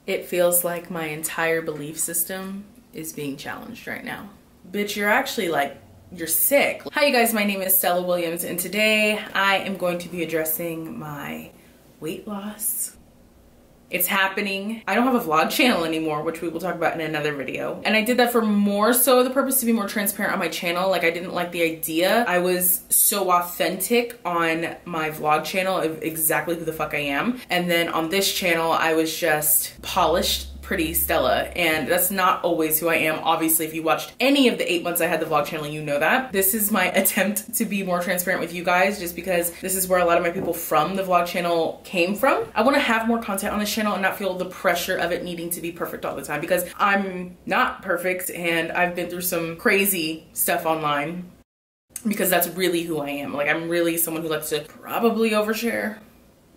It feels like my entire belief system is being challenged right now. Bitch, you're actually like, you're sick. Hi you guys, my name is Stella Williams and today I am going to be addressing my weight loss. It's happening. I don't have a vlog channel anymore, which we will talk about in another video. And I did that for more so the purpose to be more transparent on my channel. Like I didn't like the idea. I was so authentic on my vlog channel of exactly who the fuck I am. And then on this channel, I was just polished, pretty Stella, and that's not always who I am. Obviously, if you watched any of the 8 months I had the vlog channel, you know that. This is my attempt to be more transparent with you guys, just because this is where a lot of my people from the vlog channel came from. I want to have more content on this channel and not feel the pressure of it needing to be perfect all the time, because I'm not perfect and I've been through some crazy stuff online, because that's really who I am. Like, I'm really someone who likes to probably overshare.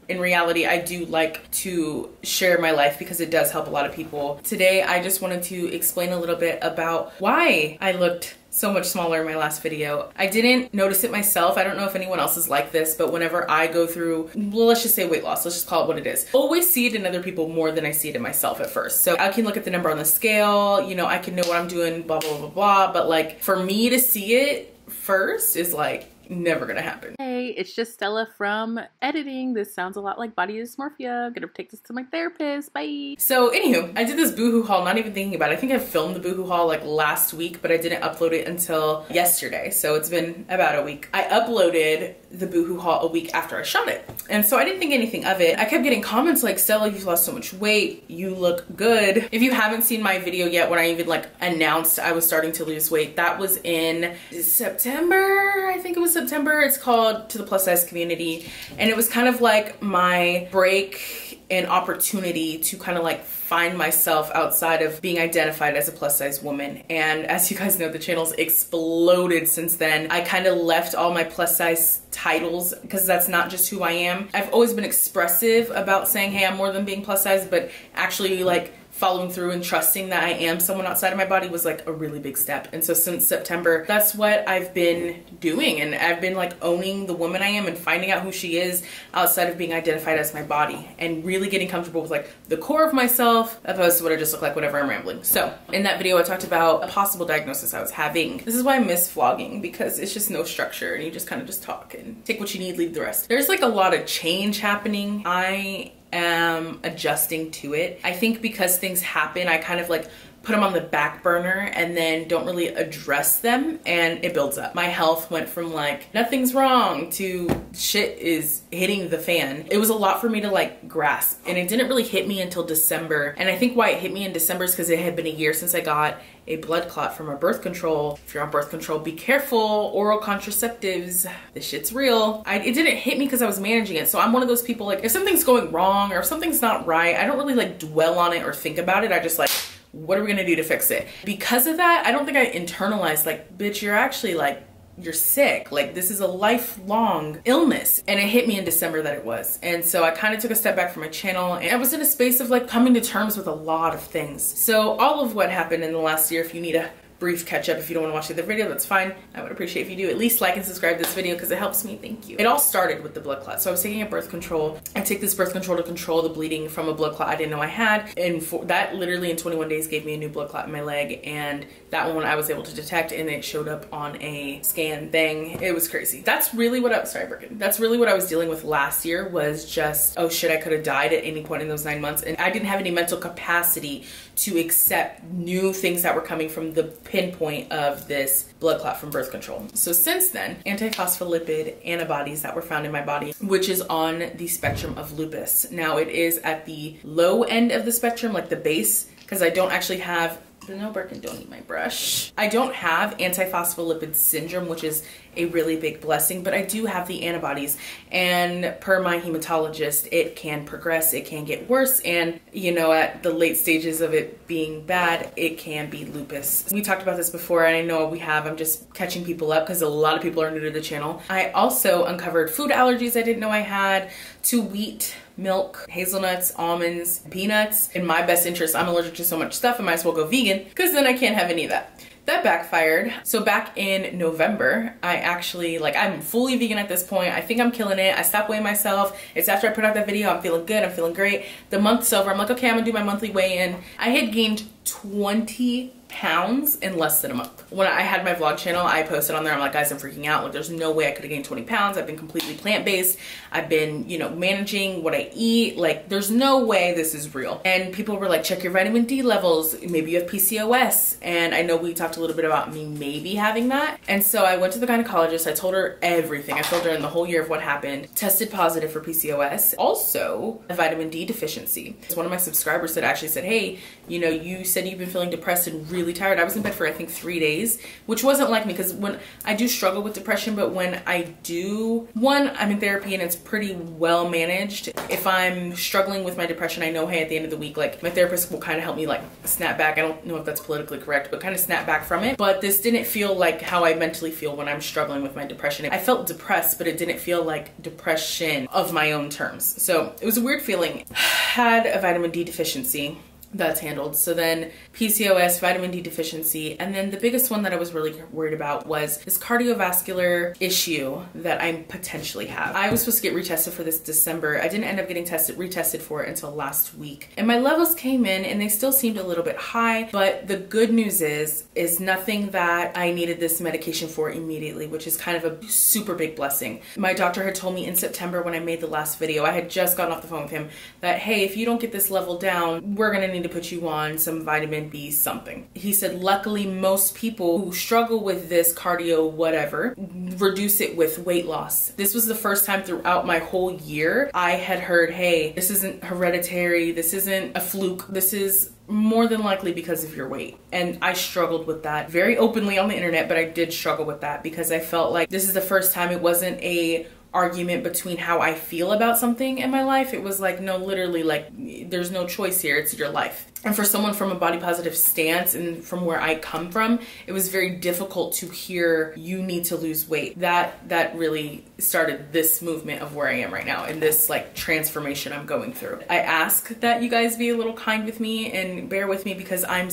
In reality, I do like to share my life because it does help a lot of people. Today, I just wanted to explain a little bit about why I looked so much smaller in my last video. I didn't notice it myself. I don't know if anyone else is like this, but whenever I go through, well, let's just say weight loss, let's just call it what it is. I always see it in other people more than I see it in myself at first. So I can look at the number on the scale, you know, I can know what I'm doing, blah, blah, blah, blah. But like, for me to see it first is like, never gonna happen. Hey, it's just Stella from editing. This sounds a lot like body dysmorphia. I'm gonna take this to my therapist. Bye. So anywho, I did this boohoo haul, not even thinking about it. I think I filmed the boohoo haul like last week, but I didn't upload it until yesterday. So it's been about a week. I uploaded the boohoo haul a week after I shot it. And so I didn't think anything of it. I kept getting comments like, Stella, you've lost so much weight. You look good. If you haven't seen my video yet, when I even like announced I was starting to lose weight, that was in September. I think it was September. It's called To the Plus Size Community. And it was kind of like my break and opportunity to kind of like find myself outside of being identified as a plus size woman. And as you guys know, the channel's exploded since then. I kind of left all my plus size titles because that's not just who I am. I've always been expressive about saying, hey, I'm more than being plus size, but actually like following through and trusting that I am someone outside of my body was like a really big step. And so since September, that's what I've been doing. And I've been like owning the woman I am and finding out who she is outside of being identified as my body, and really getting comfortable with like the core of myself opposed to what I just look like whenever I'm rambling. So in that video, I talked about a possible diagnosis I was having. This is why I miss vlogging, because it's just no structure and you just kind of just talk and take what you need, leave the rest. There's like a lot of change happening. I am adjusting to it. I think because things happen, I kind of like put them on the back burner and then don't really address them, and it builds up. My health went from like nothing's wrong to shit is hitting the fan. It was a lot for me to like grasp, and it didn't really hit me until December. And I think why it hit me in December is because it had been a year since I got a blood clot from a birth control. If you're on birth control, be careful. Oral contraceptives, this shit's real. It didn't hit me because I was managing it. So I'm one of those people, like if something's going wrong or if something's not right, I don't really like dwell on it or think about it. I just like, what are we gonna do to fix it? Because of that, I don't think I internalized like, bitch, you're actually like, you're sick. Like this is a lifelong illness. And it hit me in December that it was. And so I kind of took a step back from my channel, and I was in a space of like coming to terms with a lot of things. So all of what happened in the last year, if you need a brief catch up, if you don't want to watch the other video, that's fine. I would appreciate if you do at least like and subscribe to this video because it helps me. Thank you. It all started with the blood clot. So I was taking a birth control. I take this birth control to control the bleeding from a blood clot I didn't know I had. And for that, literally in 21 days gave me a new blood clot in my leg. And that one I was able to detect, and it showed up on a scan thing. It was crazy. That's really what I was, sorry, Birkin. That's really what I was dealing with last year, was just, oh shit, I could have died at any point in those 9 months. And I didn't have any mental capacity to accept new things that were coming from the pinpoint of this blood clot from birth control. So since then, antiphospholipid antibodies that were found in my body, which is on the spectrum of lupus. Now it is at the low end of the spectrum, like the base, because I don't actually have, no, Birkin, don't eat my brush. I don't have antiphospholipid syndrome, which is a really big blessing, but I do have the antibodies. And per my hematologist, it can progress, it can get worse. And you know, at the late stages of it being bad, it can be lupus. We talked about this before, and I know we have, I'm just catching people up because a lot of people are new to the channel. I also uncovered food allergies I didn't know I had to wheat, milk, hazelnuts, almonds, peanuts. In my best interest, I'm allergic to so much stuff, I might as well go vegan because then I can't have any of that. that backfired. So back in November, I actually, like, I'm fully vegan at this point. I think I'm killing it. I stopped weighing myself. It's after I put out that video. I'm feeling good. I'm feeling great. The month's over. I'm like, okay, I'm gonna do my monthly weigh-in. I had gained 20 pounds in less than a month. When I had my vlog channel, I posted on there, I'm like, guys, I'm freaking out. Like, there's no way I could have gained 20 pounds. I've been completely plant-based. I've been, you know, managing what I eat. Like, there's no way this is real. And people were like, check your vitamin D levels. Maybe you have PCOS. And I know we talked a little bit about me maybe having that. And so I went to the gynecologist. I told her everything. I filled her in the whole year of what happened. Tested positive for PCOS. Also, a vitamin D deficiency. One of my subscribers that actually said, hey, you know, you said you've been feeling depressed and really tired. I was in bed for, I think, 3 days, which wasn't like me, because when I do struggle with depression, but when I do, one, I'm in therapy and it's pretty well managed. If I'm struggling with my depression, I know, hey, at the end of the week, like, my therapist will kind of help me like snap back. I don't know if that's politically correct, but kind of snap back from it. But this didn't feel like how I mentally feel when I'm struggling with my depression. I felt depressed, but it didn't feel like depression of my own terms. So it was a weird feeling. Had a vitamin D deficiency. That's handled. So then PCOS, vitamin D deficiency, and then the biggest one that I was really worried about was this cardiovascular issue that I potentially have. I was supposed to get retested for this December. I didn't end up getting retested for it until last week. And my levels came in and they still seemed a little bit high, but the good news is nothing that I needed this medication for immediately, which is kind of a super big blessing. My doctor had told me in September when I made the last video, I had just gotten off the phone with him, that, hey, if you don't get this level down, we're gonna need to put you on some vitamin B something. He said, luckily, most people who struggle with this cardio whatever reduce it with weight loss. This was the first time throughout my whole year I had heard, hey, this isn't hereditary, this isn't a fluke, this is more than likely because of your weight. And I struggled with that very openly on the internet, but I did struggle with that because I felt like this is the first time it wasn't a argument between how I feel about something in my life. It was like, no, literally, like, there's no choice here, it's your life. And for someone from a body positive stance and from where I come from, it was very difficult to hear you need to lose weight. That really started this movement of where I am right now and this like transformation I'm going through. I ask that you guys be a little kind with me and bear with me because I'm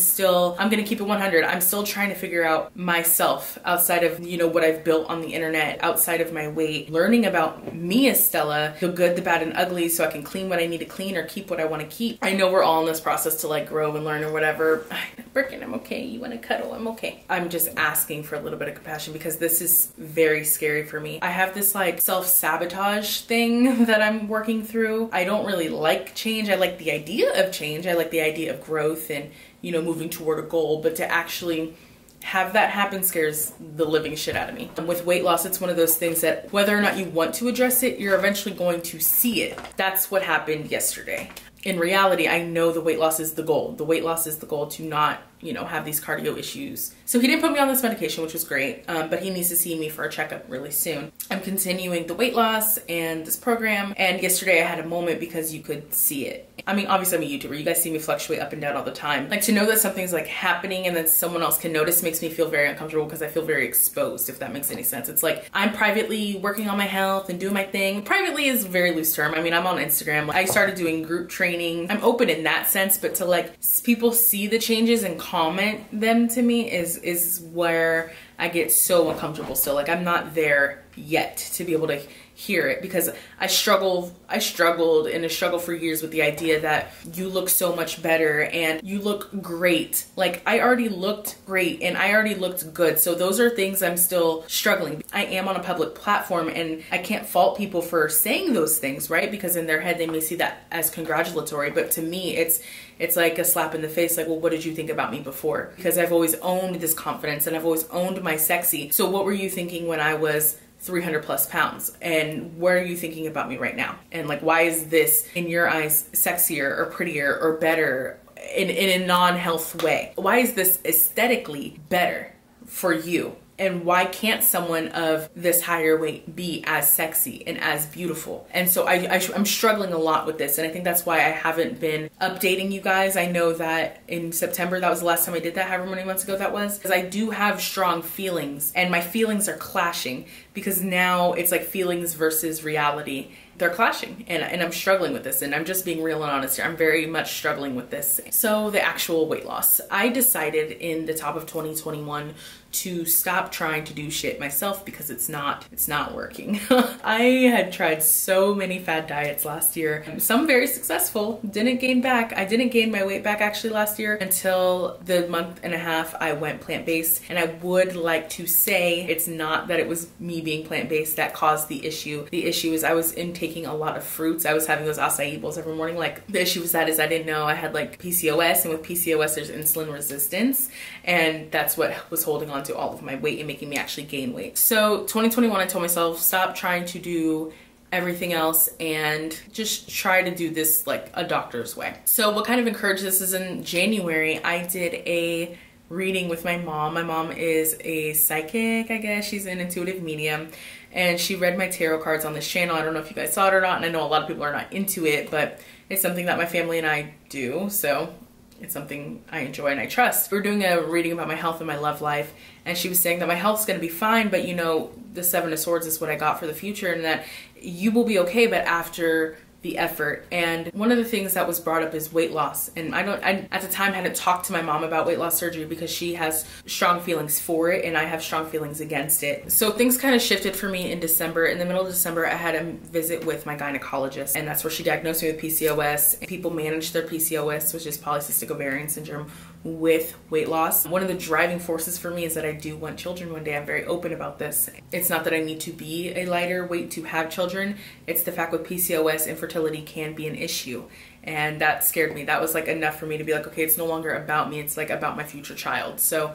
gonna keep it 100. I'm still trying to figure out myself outside of, you know, what I've built on the internet, outside of my weight, learning about me as Stella, the good, the bad, and ugly, so I can clean what I need to clean or keep what I want to keep. I know we're all in this process to like grow and learn or whatever. Brooklyn, I'm okay. You want to cuddle? I'm okay. I'm just asking for a little bit of compassion because this is very scary for me. I have this like self-sabotage thing that I'm working through. I don't really like change. I like the idea of change. I like the idea of growth and, you know, moving toward a goal, but to actually have that happen scares the living shit out of me. And with weight loss, it's one of those things that whether or not you want to address it, you're eventually going to see it. That's what happened yesterday. In reality, I know the weight loss is the goal. The weight loss is the goal, to not, you know, have these cardio issues. So he didn't put me on this medication, which was great, but he needs to see me for a checkup really soon. I'm continuing the weight loss and this program, and yesterday I had a moment because you could see it. I mean, obviously I'm a YouTuber. You guys see me fluctuate up and down all the time. Like, to know that something's like happening and then someone else can notice makes me feel very uncomfortable because I feel very exposed, if that makes any sense. It's like I'm privately working on my health and doing my thing. Privately is a very loose term. I mean, I'm on Instagram. I started doing group training. I'm open in that sense, but to like people see the changes and comment them to me is where I get so uncomfortable. So like I'm not there yet to be able to hear it because I struggled and I struggled for years with the idea that you look so much better and you look great. Like I already looked great and I already looked good. So those are things I'm still struggling. I am on a public platform and I can't fault people for saying those things, right? Because in their head they may see that as congratulatory, but to me it's like a slap in the face. Like, well, what did you think about me before? Because I've always owned this confidence and I've always owned my sexy. So what were you thinking when I was 300 plus pounds? And what are you thinking about me right now? And like, why is this in your eyes sexier or prettier or better in a non-health way? Why is this aesthetically better for you? And why can't someone of this higher weight be as sexy and as beautiful? And so I'm struggling a lot with this. And I think that's why I haven't been updating you guys. I know that in September, that was the last time I did that, however many months ago that was. Because I do have strong feelings and my feelings are clashing because now it's like feelings versus reality. they're clashing, and I'm struggling with this, and I'm just being real and honest here. I'm very much struggling with this. So the actual weight loss, I decided in the top of 2021 to stop trying to do shit myself because it's not working. I had tried so many fad diets last year, some very successful, didn't gain back. I didn't gain my weight back actually last year until the month and a half I went plant-based. And I would like to say it's not that it was me being plant-based that caused the issue. The issue is I was intaking a lot of fruits. I was having those acai bowls every morning. Like, the issue with that is I didn't know I had like PCOS, and with PCOS there's insulin resistance, and that's what was holding on to all of my weight and making me actually gain weight. So 2021, I told myself, stop trying to do everything else and just try to do this like a doctor's way. So what kind of encouraged this is in January, I did a reading with my mom. My mom is a psychic, I guess. She's an intuitive medium, and she read my tarot cards on this channel. I don't know if you guys saw it or not, and I know a lot of people are not into it, but it's something that my family and I do, so it's something I enjoy and I trust. We're doing a reading about my health and my love life, and she was saying that my health's gonna be fine, but you know, the Seven of Swords is what I got for the future, and that you will be okay, but after the effort. And one of the things that was brought up is weight loss. And I at the time hadn't talked to my mom about weight loss surgery because she has strong feelings for it and I have strong feelings against it. So things kind of shifted for me in December. In the middle of December, I had a visit with my gynecologist, and that's where she diagnosed me with PCOS. People manage their PCOS, which is polycystic ovarian syndrome, with weight loss. One of the driving forces for me is that I do want children one day. I'm very open about this. It's not that I need to be a lighter weight to have children. It's the fact with PCOS, infertility can be an issue. And that scared me. That was like enough for me to be like, okay, it's no longer about me. It's like about my future child. So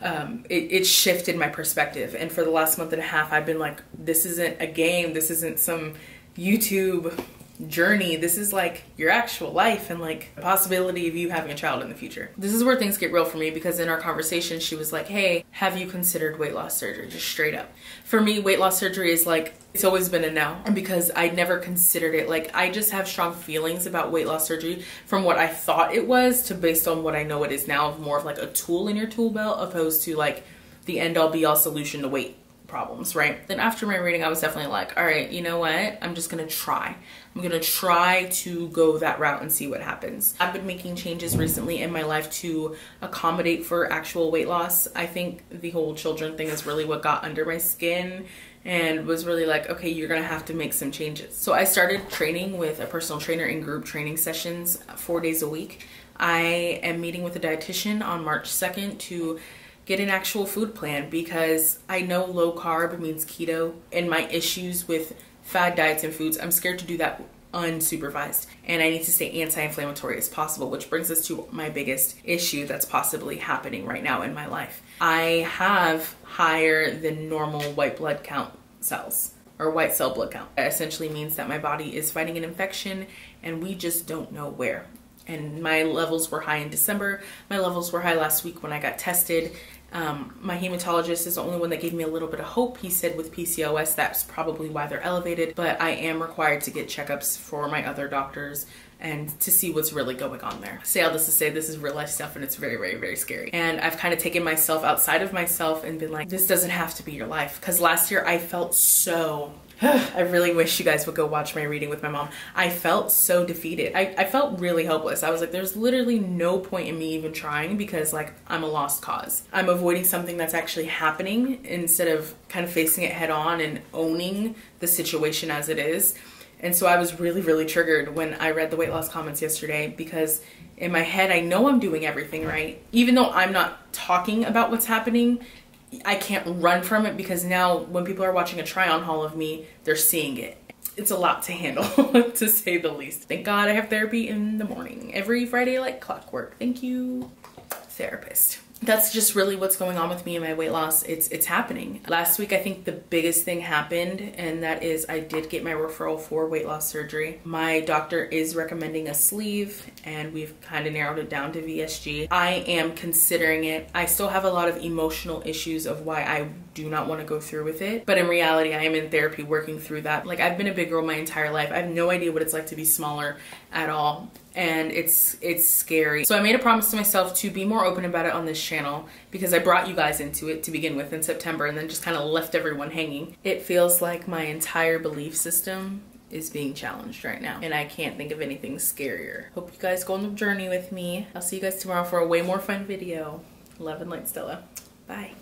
it shifted my perspective. And for the last month and a half, I've been like, this isn't a game. This isn't some YouTube journey. This is like your actual life and like the possibility of you having a child in the future. This is where things get real for me, because in our conversation she was like, hey, have you considered weight loss surgery? Just straight up. For me, weight loss surgery is like, it's always been a no, because I never considered it. Like, I just have strong feelings about weight loss surgery from what I thought it was to based on what I know it is now, of more of like a tool in your tool belt opposed to like the end all be all solution to weight problems, right? Then after my reading, I was definitely like, all right, you know what? I'm just gonna try. I'm gonna try to go that route and see what happens. I've been making changes recently in my life to accommodate for actual weight loss. I think the whole children thing is really what got under my skin and was really like, okay, you're gonna have to make some changes. So I started training with a personal trainer in group training sessions 4 days a week. I am meeting with a dietitian on March 2nd to get an actual food plan, because I know low carb means keto, and my issues with fad diets and foods, I'm scared to do that unsupervised, and I need to stay anti-inflammatory as possible, which brings us to my biggest issue that's possibly happening right now in my life. I have higher than normal white blood count cells, or white cell blood count. That essentially means that my body is fighting an infection and we just don't know where. And my levels were high in December. My levels were high last week when I got tested. My hematologist is the only one that gave me a little bit of hope. He said with PCOS, that's probably why they're elevated, but I am required to get checkups for my other doctors and to see what's really going on there. Say all this to say this is real life stuff, and it's very, very, very scary. And I've kind of taken myself outside of myself and been like, this doesn't have to be your life. Because last year I felt so I really wish you guys would go watch my reading with my mom. I felt so defeated. I felt really hopeless. I was like, there's literally no point in me even trying, because like I'm a lost cause. I'm avoiding something that's actually happening instead of kind of facing it head on and owning the situation as it is. And so I was really, really triggered when I read the weight loss comments yesterday, because in my head, I know I'm doing everything right. Even though I'm not talking about what's happening, I can't run from it, because now when people are watching a try-on haul of me, they're seeing it. It's a lot to handle, to say the least. Thank God I have therapy in the morning, every Friday like clockwork. Thank you, therapist. That's just really what's going on with me and my weight loss. It's happening. Last week, I think the biggest thing happened, and that is I did get my referral for weight loss surgery. My doctor is recommending a sleeve, and we've kind of narrowed it down to VSG. I am considering it. I still have a lot of emotional issues of why I do not want to go through with it. But in reality, I am in therapy working through that. Like, I've been a big girl my entire life. I have no idea what it's like to be smaller at all. And it's scary. So I made a promise to myself to be more open about it on this channel, because I brought you guys into it to begin with in September and then just kind of left everyone hanging. It feels like my entire belief system is being challenged right now, and I can't think of anything scarier. Hope you guys go on the journey with me. I'll see you guys tomorrow for a way more fun video. Love and light, Stella. Bye.